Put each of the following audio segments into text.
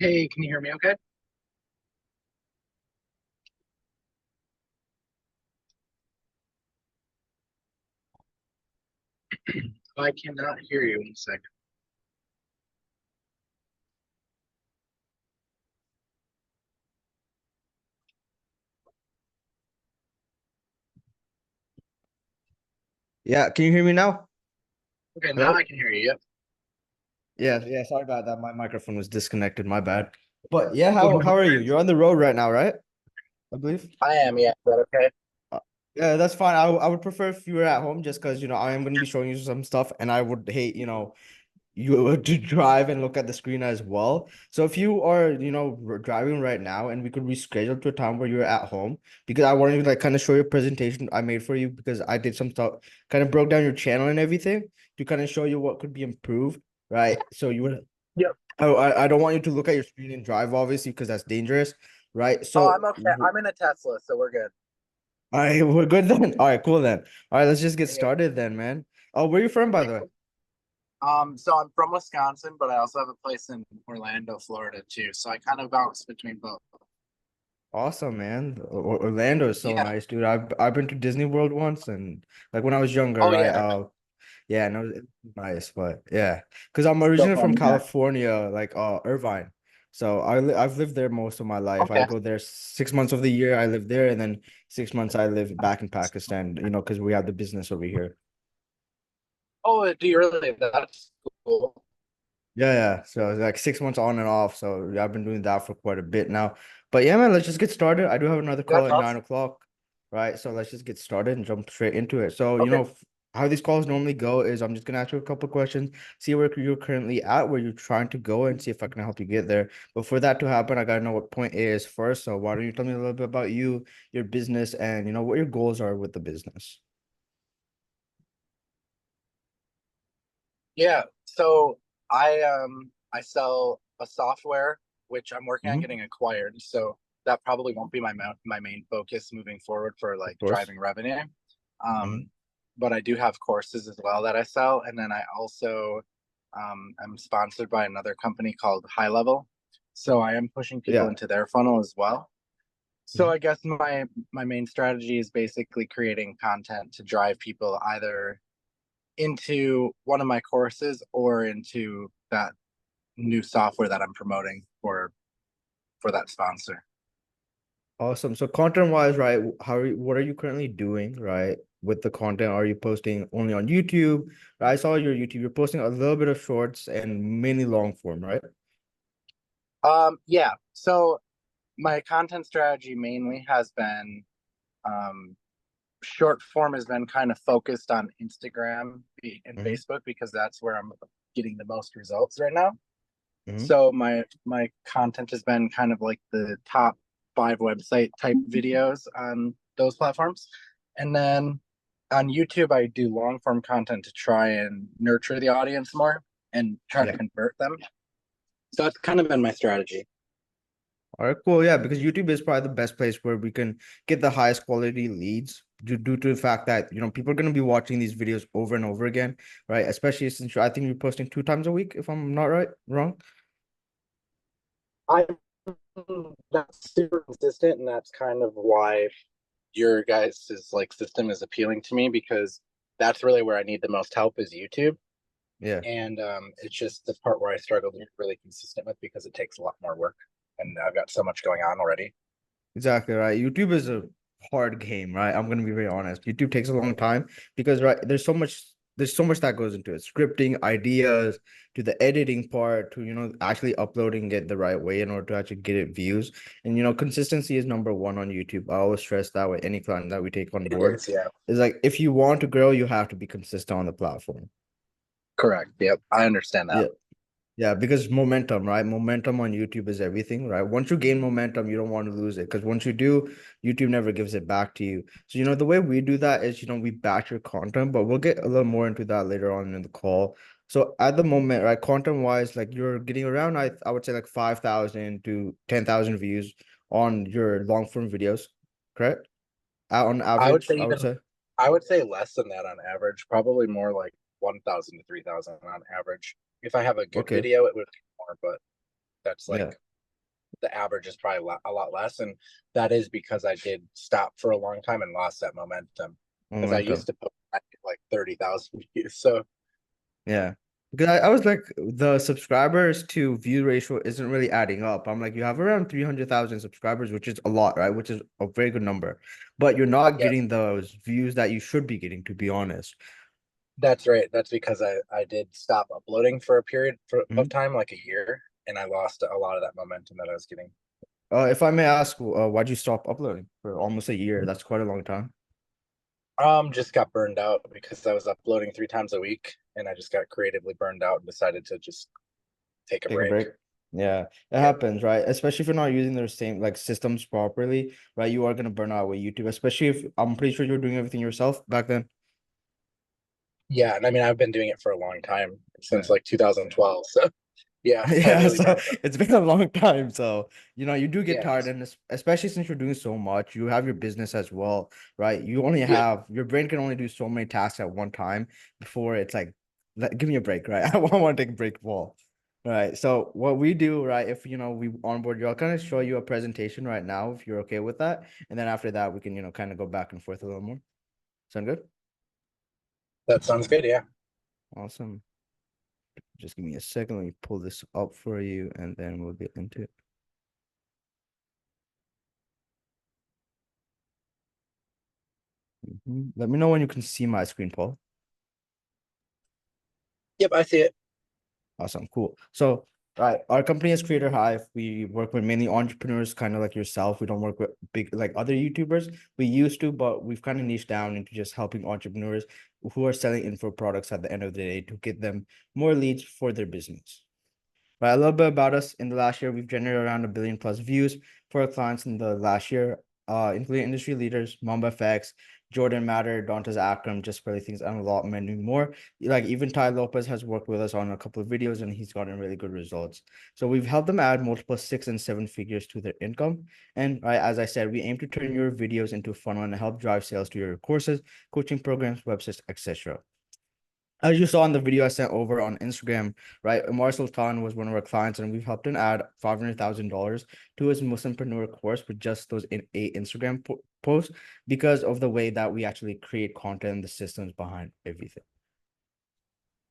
Hey, can you hear me okay? I cannot hear you. One second. Yeah, can you hear me now? Okay, now I Hello? can hear you. Yep. Yeah, sorry about that. My microphone was disconnected, my bad. But yeah, Oh, how no are you? worries. You're on the road right now, right? I believe. I am, yeah. Is that okay? Uh, Yeah, that's fine. I would prefer if you were at home just because, I am going to be showing you some stuff and I would hate, you to drive and look at the screen as well. So if you are, driving right now and we could reschedule to a time where you're at home because I wanted to like kind of show you a presentation I made for you because I did some stuff, kind of broke down your channel and everything to kind of show you what could be improved, right? So you would Yep. I don't want you to look at your screen and drive, obviously, because that's dangerous, right? Oh, So, I'm okay. I'm in a Tesla, so we're good. all right, we're good then. All right, cool then. All right, let's just get Yep. started then, man. Oh, where are you from, by the way? So I'm from Wisconsin, but I also have a place in Orlando, Florida too. So I kind of bounce between both. Awesome, man. Orlando is so Yeah. nice, dude. I've been to Disney World once, and like when I was younger, Oh right? yeah. Yeah, no, it's nice, but yeah, because I'm So originally from fun. Yeah. California, like Irvine. So I've lived there most of my life. I Okay. go there 6 months of the year. I live there, and then 6 months I live back in Pakistan. Because we have the business over here. Oh, do you really? That's cool. Yeah. So it's like 6 months on and off. So yeah, I've been doing that for quite a bit now. But yeah, man, let's just get started. I do have another call That's at nine awesome. o'clock, right? So let's just get started and jump straight into it. So, Okay. how these calls normally go is I'm just gonna ask you a couple of questions, see where you're currently at, where you're trying to go, and see if I can help you get there. But for that to happen, I gotta know what point A is first. So why don't you tell me a little bit about you, your business, and what your goals are with the business? Yeah. So I sell a software which I'm working on Hmm. getting acquired. So that probably won't be my main focus moving forward for Of like course. driving revenue. Hmm. Um, but I do have courses as well that I sell, and then I also am sponsored by another company called High Level. So I am pushing people Yeah. into their funnel as well. So Mhm. I guess my main strategy is basically creating content to drive people either into one of my courses or into that new software that I'm promoting for that sponsor. Awesome. So content wise, right? What are you currently doing, right? With the content, are you posting only on YouTube? I saw your YouTube. You're posting a little bit of shorts and mainly long form, right? Yeah. So my content strategy mainly has been um, short form has been kind of focused on Instagram and Mm-hmm. Facebook because that's where I'm getting the most results right now. Mm-hmm. So my content has been kind of like the top five website type videos on those platforms. And then on YouTube, I do long form content to try and nurture the audience more and try to Yeah. convert them. So that's kind of been my strategy. All right, cool. Yeah, because YouTube is probably the best place where we can get the highest quality leads due to the fact that, people are going to be watching these videos over and over again, right? Especially since I think you're posting 2 times a week, if I'm not wrong. I'm not super consistent, and that's kind of why your guys' like system is appealing to me because that's really where I need the most help is YouTube. Yeah. And it's just the part where I struggle to be really consistent with because it takes a lot more work, and I've got so much going on already. Exactly right. YouTube is a hard game, right? I'm gonna be very honest. YouTube takes a long time because there's so much that goes into it. Scripting, ideas, to the editing part, to actually uploading it the right way in order to actually get it views. And consistency is number one on YouTube. I always stress that with any client that we take on It board. is, yeah. Is like if you want to grow, you have to be consistent on the platform. Correct. Yep. I understand that. Yeah. Yeah, because momentum, right? Momentum on YouTube is everything, right? Once you gain momentum, you don't want to lose it because once you do, YouTube never gives it back to you. So, the way we do that is, we batch your content, but we'll get a little more into that later on in the call. So at the moment, right, content wise, like you're getting around, I would say like 5,000 to 10,000 views on your long form videos, correct? On I would average, say I would even say. I would say less than that on average, probably more like 1,000 to 3,000 on average. If I have a good Okay. video, it would be more, but that's like Yeah. the average is probably a lot less. And that is because I did stop for a long time and lost that momentum. Because I Momentum. used to post like 30,000 views. So Yeah. Because I was like, the subscribers to view ratio isn't really adding up. I'm like, you have around 300,000 subscribers, which is a lot, right? Which is a very good number. But you're not yes, getting those views that you should be getting, to be honest. that's right. That's because I did stop uploading for a period of Mhm. time, like a year, and I lost a lot of that momentum that I was getting. If I may ask, why'd you stop uploading for almost a year? That's quite a long time. Just got burned out because I was uploading 3 times a week, and I just got creatively burned out and decided to just take a Take a break. break. Yeah, it Yeah, happens, right? Especially if you're not using their same like systems properly, right? You are gonna burn out with YouTube, especially if I'm pretty sure you're doing everything yourself back then. yeah, and I mean I've been doing it for a long time since Yeah. like 2012. So yeah, Yeah, heavily so burnt out. it's been a long time. So, you do get Yeah, tired, and especially since you're doing so much, you have your business as well, right? You only yeah, have your brain can only do so many tasks at one time before it's like, give me a break, right? I want to take a break, Paul. Right. So what we do, right, if we onboard you, I'll kind of show you a presentation right now if you're okay with that. And then after that, we can, kind of go back and forth a little more. Sound good? that sounds good. Yeah, Awesome. Just give me a second. Let me pull this up for you and then we'll get into it. Let me know when you can see my screen, Paul. yep, I see it. Awesome, cool. So, right, our company is Creator Hive. We work with mainly entrepreneurs, kind of like yourself. We don't work with big like other YouTubers. We used to, but we've kind of niched down into just helping entrepreneurs who are selling info products at the end of the day to get them more leads for their business. Right, a little bit about us. In the last year, we've generated around 1 billion+ views for our clients in the last year, including industry leaders, Mamba FX, Jordan Matter, Dantas Akram, just Barely Things, and a lot many more. Like even Ty Lopez has worked with us on a couple of videos and he's gotten really good results. So we've helped them add multiple 6 and 7 figures to their income. And right, as I said, we aim to turn your videos into a funnel and help drive sales to your courses, coaching programs, websites, etc. As you saw in the video I sent over on Instagram, right? Amar Sultan was one of our clients, and we've helped him add $500,000 to his Muslimpreneur course with just those eight Instagram posts because of the way that we actually create content and the systems behind everything.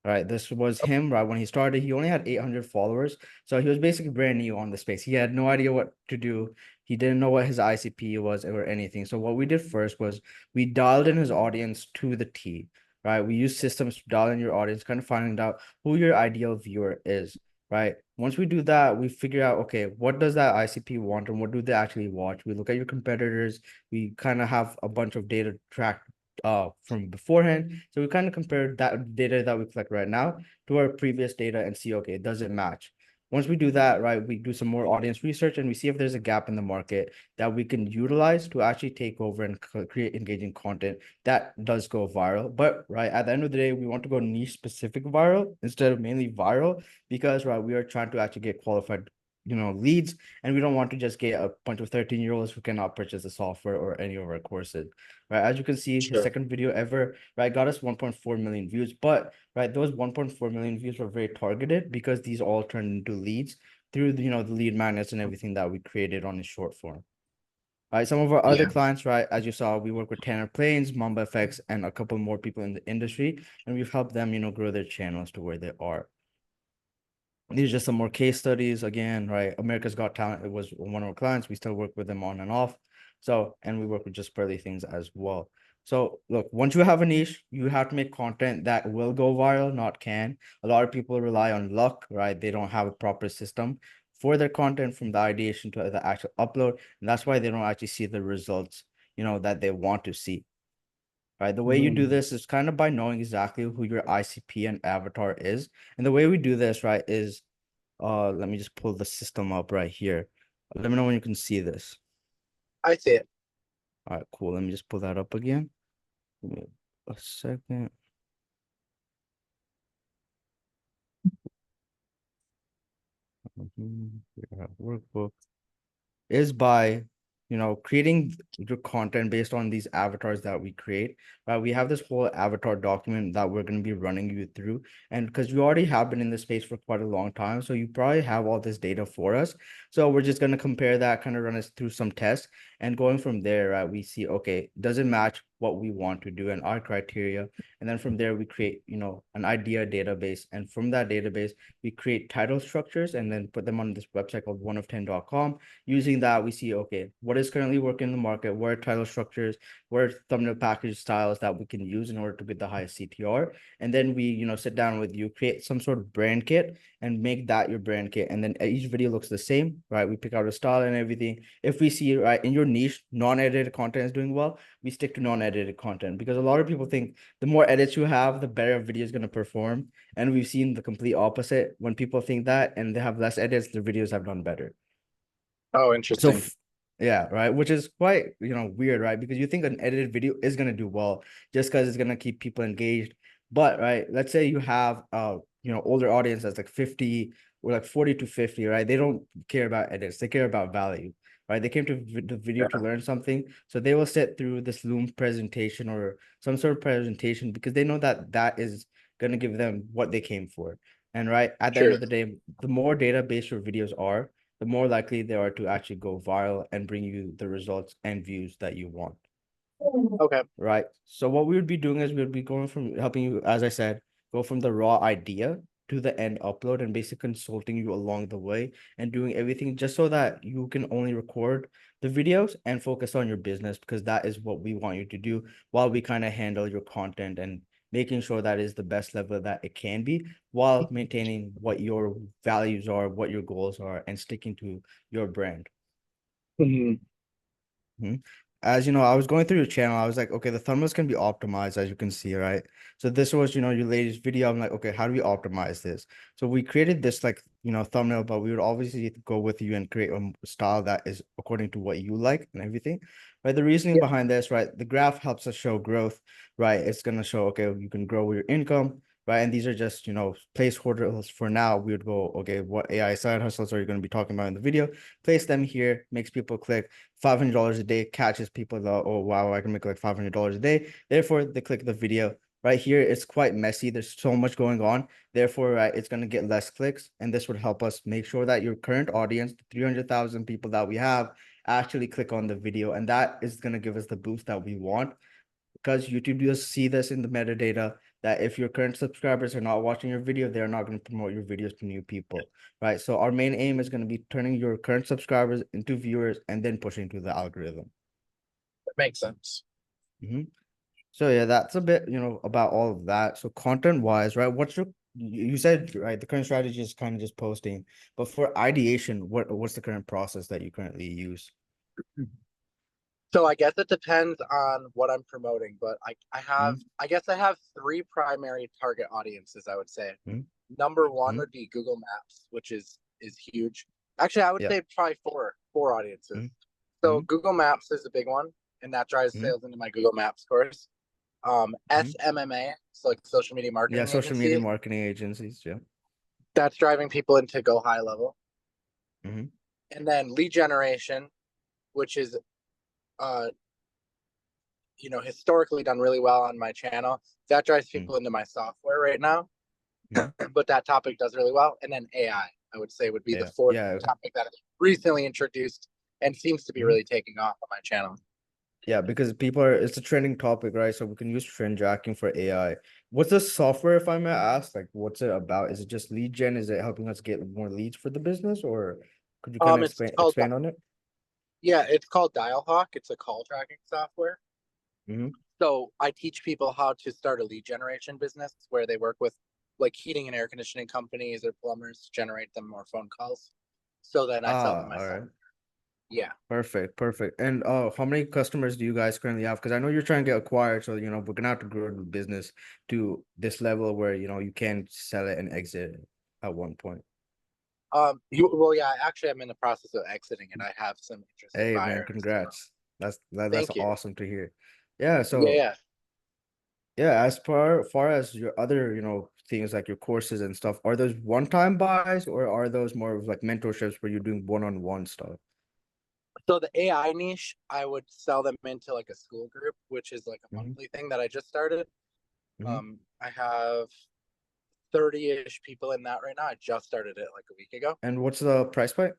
Right, this was him right when he started. He only had 800 followers, so he was basically brand new on the space. He had no idea what to do. He didn't know what his ICP was or anything. So what we did first was we dialed in his audience to the T. Right, we use systems to dial in your audience, kind of finding out who your ideal viewer is. Right, once we do that, we figure out, okay, what does that ICP want and what do they actually watch? We look at your competitors. We kind of have a bunch of data tracked from beforehand. So we kind of compare that data that we collect right now to our previous data and see, okay, does it match? Once we do that, right, we do some more audience research and we see if there's a gap in the market that we can utilize to actually take over and create engaging content that does go viral. But right at the end of the day, we want to go niche specific viral instead of mainly viral because right, we are trying to actually get qualified leads, and we don't want to just get a bunch of 13-year-olds who cannot purchase the software or any of our courses. Right, as you can see, his Sure. second video ever, right, got us 1.4 million views. But right, those 1.4 million views were very targeted because these all turned into leads through the lead magnets and everything that we created on his short form. Right, some of our other Yeah. clients, right, as you saw, we work with Tanner Plains, Mamba FX, and a couple more people in the industry, and we've helped them grow their channels to where they are. These are just some more case studies. Again, right? America's Got Talent, it was one of our clients. We still work with them on and off. So, and we work with Just Barely Things as well. So, look, once you have a niche, you have to make content that will go viral, not can. A lot of people rely on luck, right? They don't have a proper system for their content from the ideation to the actual upload. And that's why they don't actually see the results, that they want to see. Right. The way you do Mhm. this is kind of by knowing exactly who your ICP and avatar is. And the way we do this, right, is let me just pull the system up right here. Let me know when you can see this. I see it. All right, cool. Let me just pull that up again. Give me a second. Workbook is by creating your content based on these avatars that we create, right? We have this whole avatar document that we're going to be running you through. And because you already have been in this space for quite a long time, so you probably have all this data for us. So we're just going to compare that, kind of run us through some tests. And going from there, right, we see, okay, does it match what we want to do and our criteria? And then from there, we create, an idea database. And from that database, we create title structures and then put them on this website called oneof10.com. Using that, we see, okay, what is currently working in the market, what are title structures, what are thumbnail package styles that we can use in order to get the highest CTR. And then we, sit down with you, create some sort of brand kit and make that your brand kit. And then each video looks the same, right? We pick out a style and everything. If we see, right, in your niche, non-edited content is doing well, we stick to non-edited content, because a lot of people think the more edits you have, the better a video is going to perform. And we've seen the complete opposite. When people think that and they have less edits, their videos have done better. Oh, So interesting. yeah, right, which is quite, weird, right? Because you think an edited video is going to do well just because it's going to keep people engaged. But right, let's say you have older audience that's like 50 or like 40 to 50, right? They don't care about edits, they care about value, right? They came to the video to Yeah, learn something, so they will sit through this Loom presentation or some sort of presentation because they know that that is going to give them what they came for. And right at the end true. of the day, the more database your videos are, the more likely they are to actually go viral and bring you the results and views that you want, Okay. right? So what we would be doing is we would be going from helping you, as I said, go from the raw idea to the end upload and basically consulting you along the way and doing everything just so that you can only record the videos and focus on your business, because that is what we want you to do while we kind of handle your content and making sure that is the best level that it can be while maintaining what your values are, what your goals are, and sticking to your brand. Mhm. Mhm. As you know, I was going through your channel. I was like, okay, the thumbnails can be optimized, as you can see, right? So this was, your latest video. I'm like, okay, how do we optimize this? So we created this like, thumbnail, but we would obviously go with you and create a style that is according to what you like and everything, right? The reasoning Yeah. behind this, right? The graph helps us show growth, right? It's gonna show, okay, you can grow your income, right? And these are just, placeholders for now. We would go, okay, what AI side hustles are you going to be talking about in the video? Place them here, makes people click. $500 a day catches people that, oh wow, I can make like $500 a day, therefore they click the video. Right here it's quite messy, there's so much going on, therefore, right, it's going to get less clicks. And this would help us make sure that your current audience, the 300,000 people that we have, actually click on the video, and that is going to give us the boost that we want, because YouTube does see this in the metadata that if your current subscribers are not watching your video, they're not going to promote your videos to new people, right? So our main aim is going to be turning your current subscribers into viewers and then pushing to the algorithm. That makes sense. Mhm. So yeah, that's a bit, about all of that. So content wise, right? You said, right, the current strategy is kind of just posting, but for ideation, what's the current process that you currently use? So I guess it depends on what I'm promoting, but Mm-hmm. I guess I have three primary target audiences, I would say. Mm-hmm. Number one Mm-hmm. would be Google Maps, which is huge. Actually, I would Yeah. say probably four audiences. So Mm-hmm. Google Maps is a big one, and that drives Mm-hmm. sales into my Google Maps course. Mm-hmm. SMMA, so like social media Yeah, marketing social media agency, marketing agencies. Yeah. that's driving people into go high level. Mm-hmm. And then lead generation, which is uh historically done really well on my channel. That drives people into my software right now, Mm-hmm. but that topic does really well. And then AI, I would say, would be the Yeah. fourth Yeah. topic that is recently introduced and seems to be Mm-hmm. really taking off on my channel. Yeah, because it's a trending topic, right? So we can use trend tracking for AI. What's the software, if I may ask? Like, what's it about? Is it just lead gen? Is it helping us get more leads for the business, or could you kind of It's explain called expand on it? yeah, it's called Dialhawk. It's a call tracking software. Mm-hmm. So I teach people how to start a lead generation business where they work with like heating and air conditioning companies or plumbers to generate them more phone calls. So then I sell them Ah, my all software. right. Yeah. Perfect, perfect. And how many customers do you guys currently have? Because I know you're trying to get acquired, so we're gonna have to grow the business to this level where you can sell it and exit it at one point. Well, yeah, actually, I'm in the process of exiting it. I have some interested Hey man, buyers. congrats. That's Thank you. awesome to hear. Yeah, Yeah, so yeah. yeah, as far as your other, things like your courses and stuff, are those one-time buys or are those more of like mentorships where you're doing one-on-one stuff? So the AI niche, I would sell them into like a school group, which is like a Hmm. monthly thing that I just started. Hmm. I have 30-ish people in that right now. I just started it like a week ago. And what's the price point?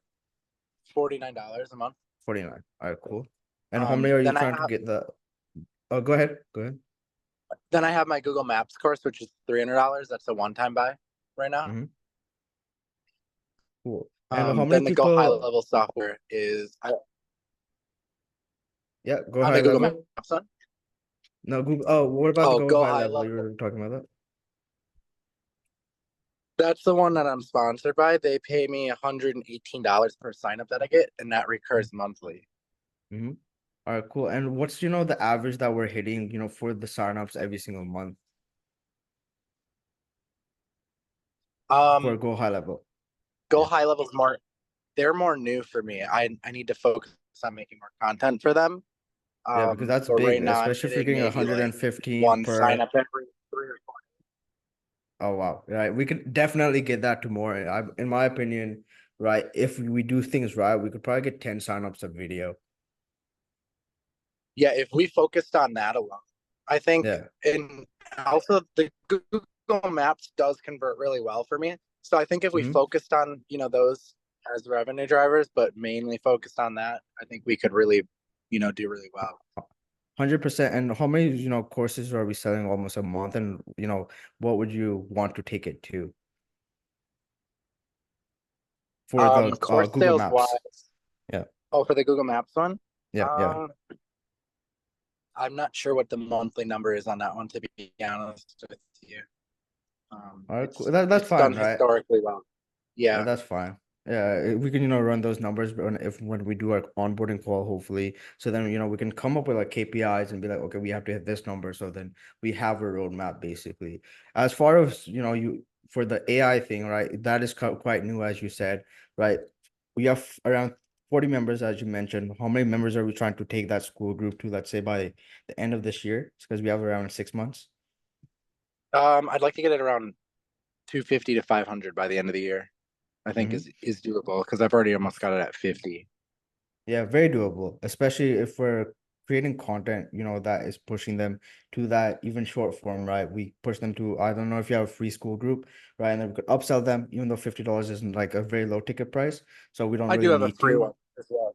$49 a month. 49. All right, cool. And how many are you Then I trying to have get the Oh, go ahead. Go ahead. then I have my Google Maps course, which is $300. That's a one-time buy right now. Hmm. Cool. And how many Then the Go High people? Level software is Yeah, go on high the Google level. Maps one. No, Google. Oh, what about the Oh, go Go high High level? You Level. were talking about That's the one that I'm sponsored by. They pay me $118 per sign up that I get, and that that? recurs monthly. Mm-hmm. All right, cool. And what's, the average that we're hitting, for the signups every single month for Um, go high level? Go Yeah. High Level's more, they're more new for me. I need to focus on making more content for them. Yeah, because that's But big, right now I'm especially if you're hitting getting maybe like 115 one sign per. up every 3 or 4. Oh, wow. Right. We could definitely get that to more. In my opinion, right, if we do things right, we could probably get 10 signups a video. Yeah, if we focused on that alone, I think, Yeah. and also the Google Maps does convert really well for me. So I think if we Mm-hmm. focused on, those as revenue drivers, but mainly focused on that, I think we could really, do really well. 100%. And how many, courses are we selling almost a month? And, what would you want to take it to for the Course Google sales wise, Maps? Yeah. oh, for the Google Maps one, Yeah. Yeah. um, I'm not sure what the monthly number is on that one, to be honest with you. All right, cool. It's That's it's done fine, right? historically well. Yeah, Yeah. that's fine. Yeah, we can, run those numbers when we do our onboarding call, hopefully. So then, we can come up with like KPIs and be like, okay, we have to hit this number. So then we have a roadmap basically. As far as, you for the AI thing, right? That is quite new, as you said, right? We have around 40 members, as you mentioned. How many members are we trying to take that school group to, let's say by the end of this year? It's because we have around 6 months. I'd like to get it around 250 to 500 by the end of the year. I think Mm-hmm. is doable because I've already almost got it at 50. Yeah, very doable, especially if we're creating content, that is pushing them to that even short form, right? We push them to, I don't know if you have a free school group, right? And then we could upsell them, even though $50 isn't like a very low ticket price. So we don't I do really have a need free to. one as well.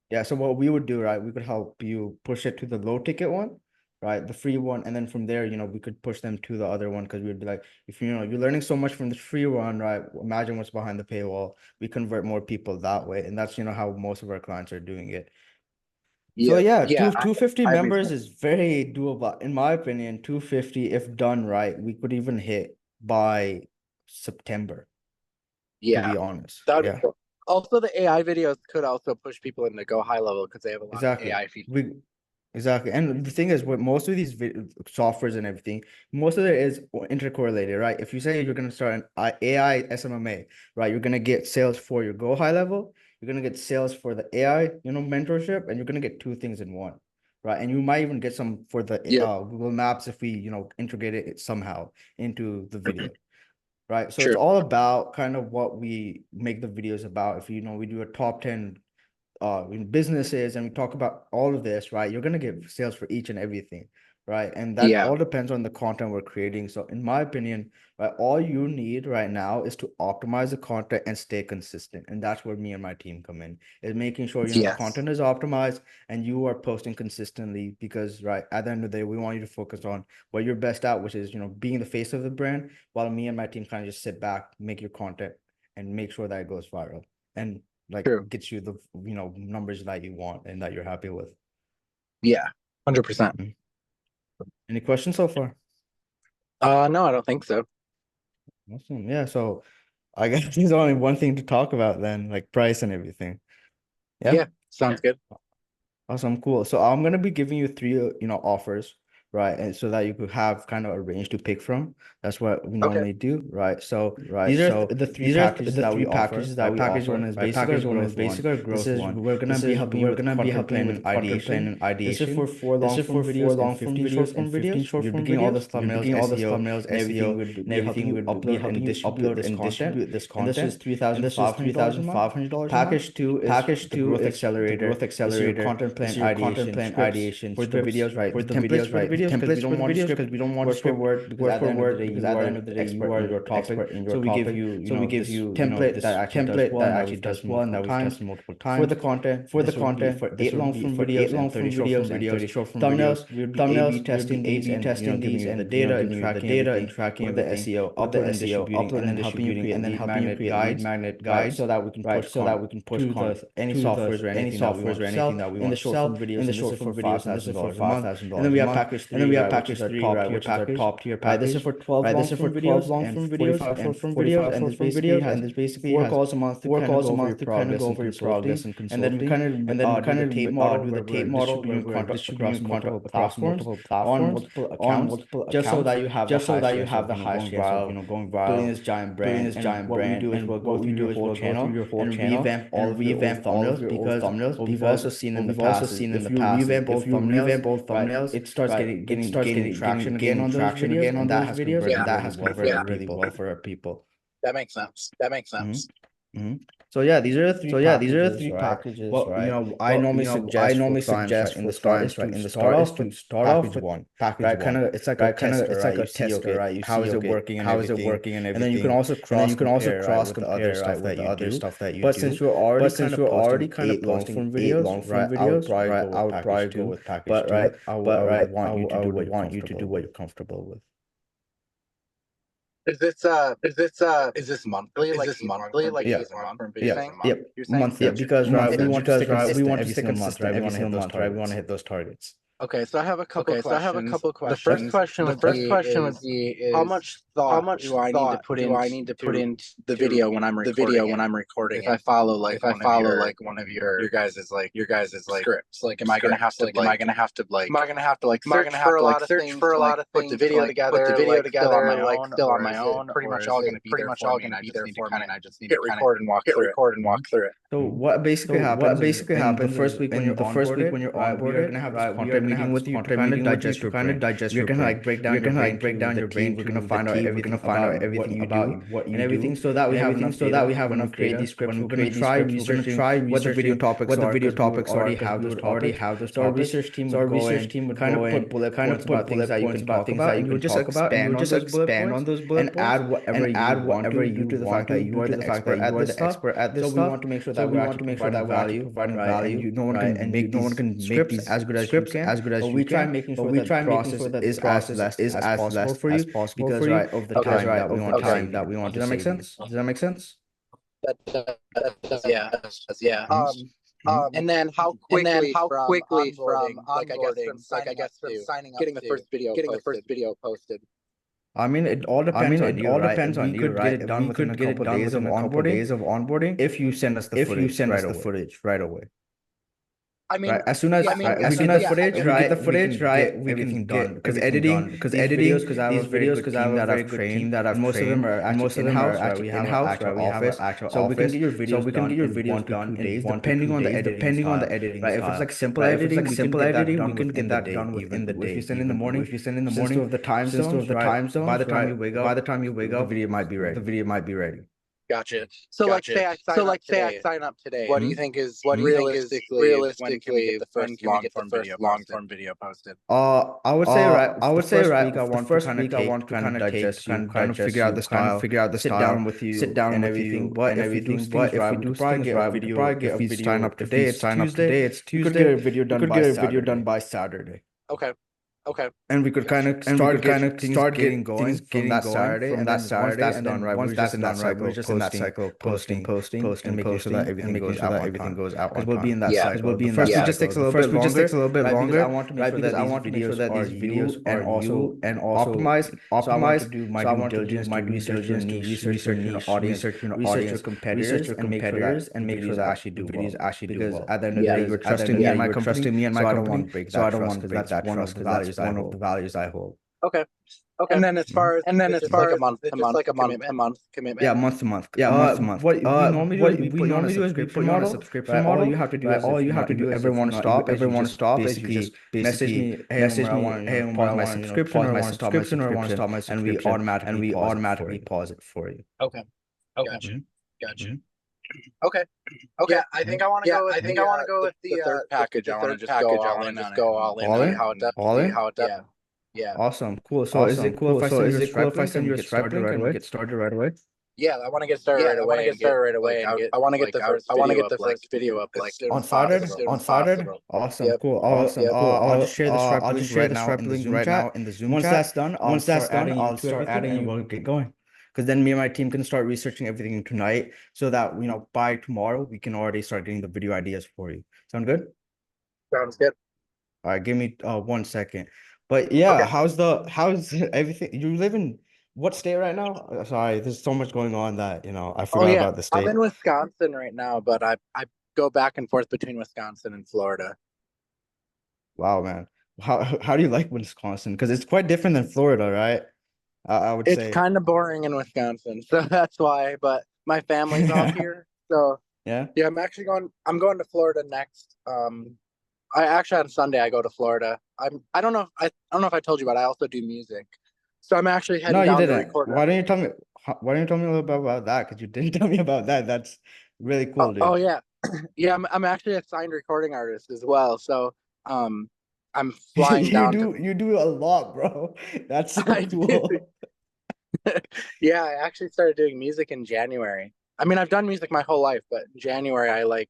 Yeah, so what we would do, right? We could help you push it to the low ticket one, right? The free one, and then from there, we could push them to the other one because we'd be like, if you're learning so much from the free one, right? Imagine what's behind the paywall. We convert more people that way, and that's how most of our clients are doing it. So Yeah, yeah, yeah, 250 I members recently. is very doable. In my opinion, 250, if done right, we could even hit by September, to Yeah, be honest. that would be Yeah, cool. Also, the AI videos could also push people into Go High Level because they have a lot of exactly. AI features. We exactly. And the thing is, with most of these softwares and everything, most of it is intercorrelated, right? If you say you're gonna start an AI SMMA, right, you're gonna get sales for your Go High Level, you're gonna get sales for the AI, mentorship, and you're gonna get two things in one, right? And you might even get some for the Yep, Google Maps if we, integrate it somehow into the video, right? So it's true. all about kind of what we make the videos about. If we do a top 10 in businesses and we talk about all of this, right? You're gonna get sales for each and everything, right? And that Yeah, all depends on the content we're creating. So in my opinion, right, all you need right now is to optimize the content and stay consistent. And that's where me and my team come in, is making sure the yes, content is optimized and you are posting consistently because right at the end of the day, we want you to focus on what you're best at, which is being the face of the brand, while me and my team kind of just sit back, make your content and make sure that it goes viral. And like true. gets you the numbers that you want and that you're happy with. Yeah, 100%. Mhm. Any questions so far? No, I don't think so. Awesome. Yeah. So I guess there's only one thing to talk about then, like price and everything. Yeah. Yeah, sounds good. Awesome. Cool. So I'm gonna be giving you three, offers, right? And so that you could have kind of a range to pick from. That's what we Okay. normally do, right? So these are the three packages that we offer. Package one is basic or growth one. We're gonna be helping you with content planning and ideation. This is for 4 long form videos and 15 short form videos. We're doing all the thumbnails, SEO, and everything. We're helping you upload and distribute this content. And this is $3,500 a month. Package two is the growth accelerator. This is your content plan ideation for the videos, right? The templates for the videos, because we don't want script word, because at the end of the day you are your expert in your topic. So we give you template that actually does well and that we've tested multiple times. For the content, for 8 long form videos and 30 short form thumbnails, we'll be A/B testing these and giving you the data and tracking the SEO, upload and distributing, and then helping you create lead magnet guides so that we can push any softwares or anything that we want to sell in the short form videos. And this is for $5,000 a month. And then we have package 3, which is our top tier package. This is for 12 long form videos and 45 short form videos, and this basically has 4 calls a month to kind of go over your progress and consulting. And then we kind of do the tape model where we're distributing content across multiple platforms on multiple accounts, just so that you have the high viral, going viral, building this giant brand. And what we do is we'll go through your whole channel and revamp all of your thumbnails, because what we've also seen in the past is if you revamp both thumbnails, it starts getting traction again on those videos, and that has converted really well for our people. That makes sense. So yeah, these are the three packages. Well, right? I normally suggest in the start is to start off with package one. Kind of it's like a tester, right? You how is it working and everything. And then you can also cross compare with the other stuff that you do. But since you're already kind of posting videos, right? I would probably go with package 2. But I would want you to do what you're comfortable with. Is this monthly? Like yeah, monthly, because we want to stay consistent every single month, right? We want to hit those targets. Okay, so I have a couple questions. The first question would be how much thought do I need to put into the video when I'm recording? If I follow one of your guys' scripts, like am I gonna have to search for a lot of things, put the video together, still on my own, pretty much all gonna be there for me, and I just need to record and walk through it. So what basically happens the first week when you're onboarded, we're gonna have this content meeting with you to kind of digest your brain. We're gonna break down your brain. We're gonna find out everything about everything you do, what you do, so that we have enough to create these scripts. We're gonna try researching what the video topics are. Already have those topics. So our research team would kind of put bullet points about things that you can talk about, and you would just expand on those bullet points and add whatever you to the fact that you are the expert at this stuff. So we want to make sure that we're providing value, and no one can make these as good as scripts as good as you can. We try making sure that the process is as less for you, because of the time that we want. Does that make sense? Yeah. And then how quickly from signing up, getting the first video posted. I mean, it all depends on you, right? We could get it done within a couple days of onboarding if you send us the footage right away. I mean, right. As soon as footage, we can get, because editing, these videos, because I have a very good team that I've trained, most of them are actually in-house, right? We have an actual office, so we can get your videos done in 2 days, depending on the editing, right? If it's like simple editing, we can get that done within the day. If you send in the morning, since of the time zones, by the time you wake up, the video might be ready. Gotcha. So like say I sign up today. What do you think is realistically when can we get the first long form video posted? I would say the first week I want to kind of digest, kind of figure out the style, sit down with you and everything. But if we do things right, we could probably get a video. Sign up today, it's Tuesday. We could get a video done by Saturday. Okay. And we could kind of start getting going from that Saturday, and once that's done, right? Once that's done, right, we're just in that cycle, posting, and making sure that everything goes out. Because we'll be in that cycle. First, it just takes a little bit longer, because I want to make sure that these videos are also optimized. So I want to do my due diligence to research your audience, research your competitors, and make sure that videos actually do well. Because at the end of the day, you're trusting me and my company, so I don't want to break that trust, because that's one of the values I hold. Okay. And then as far as it's just like a month to month commitment. Yeah, month to month. Yeah, month to month. What we normally do is we put you on a subscription model. All you have to do is if you ever want to stop, basically just message me, hey, Omar, I want to pause my subscription, or I want to stop my subscription, and we automatically pause it for you. Okay. Gotcha. Mm-hmm. Gotcha. Okay. Yeah, I think I want to go. I think I want to go with the third package. I want to just go all in on it. All in? How it does. All in? How it does. Yeah. Awesome. Cool. So is it cool if I send you a Stripe link and we get started right away? Yeah, I want to get started right away. I want to get the first. I want to get the first video up like on Friday. On Friday. Awesome. Yep. Cool. Awesome. Cool. I'll just share the Stripe link right now in the Zoom chat. Once that's done, I'll start adding and we'll get going. Because then me and my team can start researching everything tonight, so that by tomorrow we can already start getting the video ideas for you. Sound good? Sounds good. All right, give me 1 second. But yeah, okay. How's everything? You live in what state right now? Sorry, there's so much going on that I forgot about the state. I'm in Wisconsin right now, but I go back and forth between Wisconsin and Florida. Wow, man. How do you like Wisconsin? Because it's quite different than Florida, right? I would say it's kind of boring in Wisconsin, so that's why. But my family's all here, so yeah. I'm going to Florida next. I actually on Sunday I go to Florida. I don't know if I told you, but I also do music. So I'm actually heading down to record. Why don't you tell me a little bit about that? Because you didn't tell me about that. That's really cool, dude. Oh yeah. Yeah, I'm actually a signed recording artist as well. So I'm flying down. You do a lot, bro. That's so cool. Yeah, I actually started doing music in January. I mean, I've done music my whole life, but in January I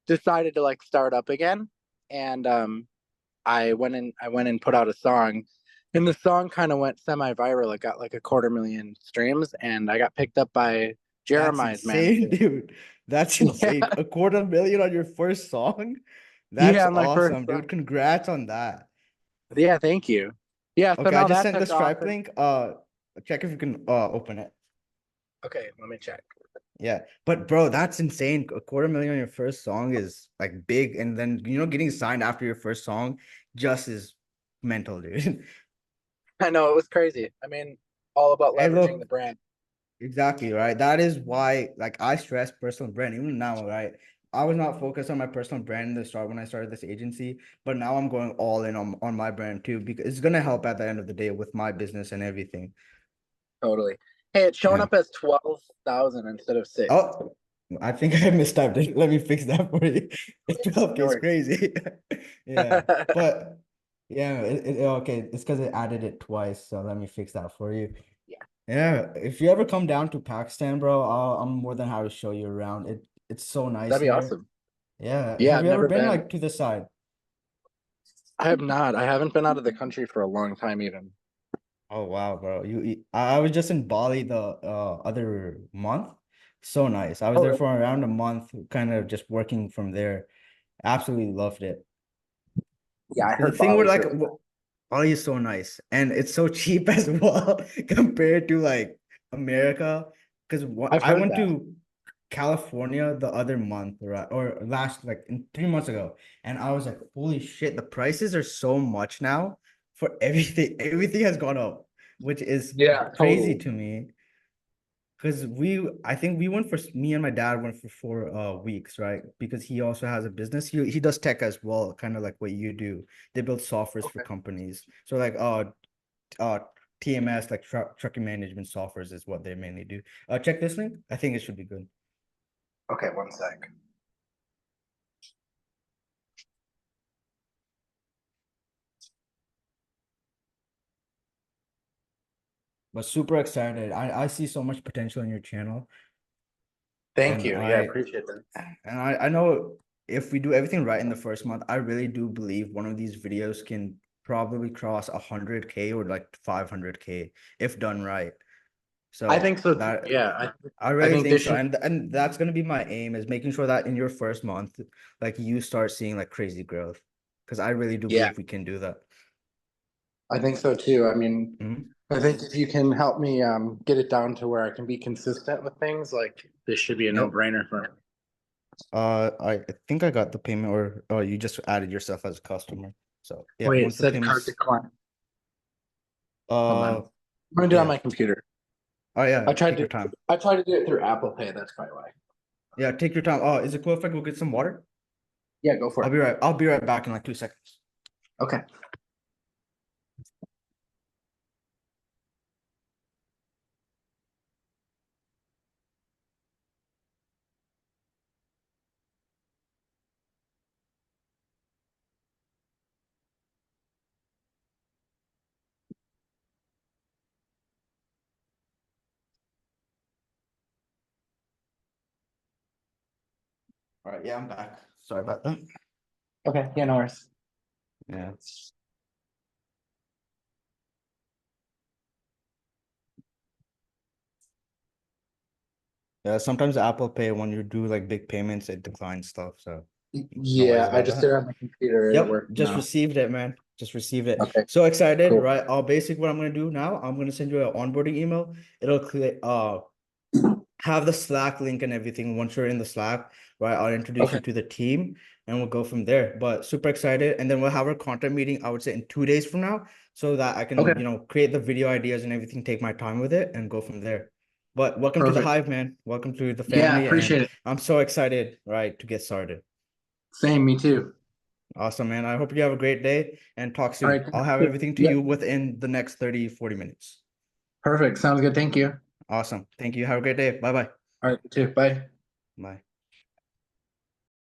decided to start up again. And I went and put out a song, and the song kind of went semi-viral. It got like 250,000 streams, and I got picked up by Jeremiah's manager. Dude, that's insane. Yeah. 250,000 on your first song. That's awesome, dude. Congrats on that. Yeah, thank you. Yeah, so okay, I just sent the Stripe link. Check if you can open it. Okay, let me check. Yeah, but bro, that's insane. 250,000 on your first song is big, and then getting signed after your first song just is mental, dude. I know, it was crazy. I mean, all about leveraging the brand. Exactly, right? That is why I stress personal brand even now, right? I was not focused on my personal brand in the start when I started this agency, but now I'm going all in on my brand too, because it's gonna help at the end of the day with my business and everything. Totally. Hey, it's showing up as 12,000 instead of 6. Oh, I think I mistyped it. Let me fix that for you. 12K is crazy. Yeah, but yeah, okay. It's because it added it twice, so let me fix that for you. Yeah, if you ever come down to Pakistan, bro, I'm more than happy to show you around. It's so nice. That'd be awesome. Yeah. Have you ever been to the side? I have not. I haven't been out of the country for a long time even. Oh wow, bro. I was just in Bali the other month. So nice. I was there for around a month, kind of just working from there. Absolutely loved it. Yeah, I heard the thing with Bali is so nice, and it's so cheap as well compared to America. Because I went to California the other month, right, or last 3 months ago, and I was like, holy shit, the prices are so much now for everything. Everything has gone up, which is crazy to me. Because I think me and my dad went for 4 weeks, right? Because he also has a business. He does tech as well, kind of like what you do. They build softwares for companies. So TMS, trucking management softwares is what they mainly do. Check this link. I think it should be good. Okay, 1 sec. But super excited. I see so much potential in your channel. Thank you. I appreciate that. And I know if we do everything right in the first month, I really do believe one of these videos can probably cross 100K or 500K if done right. So I think so. I really think so. And that's gonna be my aim, is making sure that in your first month, you start seeing crazy growth. Because I really do believe we can do that. I think so too. I mean, I think if you can help me get it down to where I can be consistent with things, this should be a no-brainer for me. I think I got the payment, or you just added yourself as a customer. So yeah, wait, it said card decline. Hold on. Uh, I'm gonna do it on yeah. my computer. Oh yeah, I tried take to your time. I tried to do it through Apple Pay. That's probably why. Yeah, take your time. Oh, is it cool if I go get some water? Yeah, go for it. I'll be right back in like 2 seconds. Okay. All right, yeah, I'm back. Sorry about that. Okay. Yeah, no worries. Yeah. Yeah, sometimes Apple Pay, when you do like big payments, it declines stuff. So no worries Yeah, I about just did that. it on my computer. It Yep, worked just now. received it, man. Just received it. Okay, So excited, cool. right? Basically what I'm gonna do now, I'm gonna send you an onboarding email. It'll click have the Slack link and everything. Once you're in the Slack, right, I'll introduce you Okay. to the team and we'll go from there. But super excited. And then we'll have our content meeting, I would say in 2 days from now, so that I can, Okay. create the video ideas and everything, take my time with it and go from there. But welcome to the Perfect. Hive, man. Welcome to the Yeah, family. And appreciate it. I'm so excited, right, to get started. Same, me too. Awesome, man. I hope you have a great day and talk All right. soon. I'll have everything to you Yep. within the next 30-40 minutes. Perfect. Sounds good. Thank you. Awesome. Thank you. Have a great day. Bye-bye. All right, you too. Bye. Bye.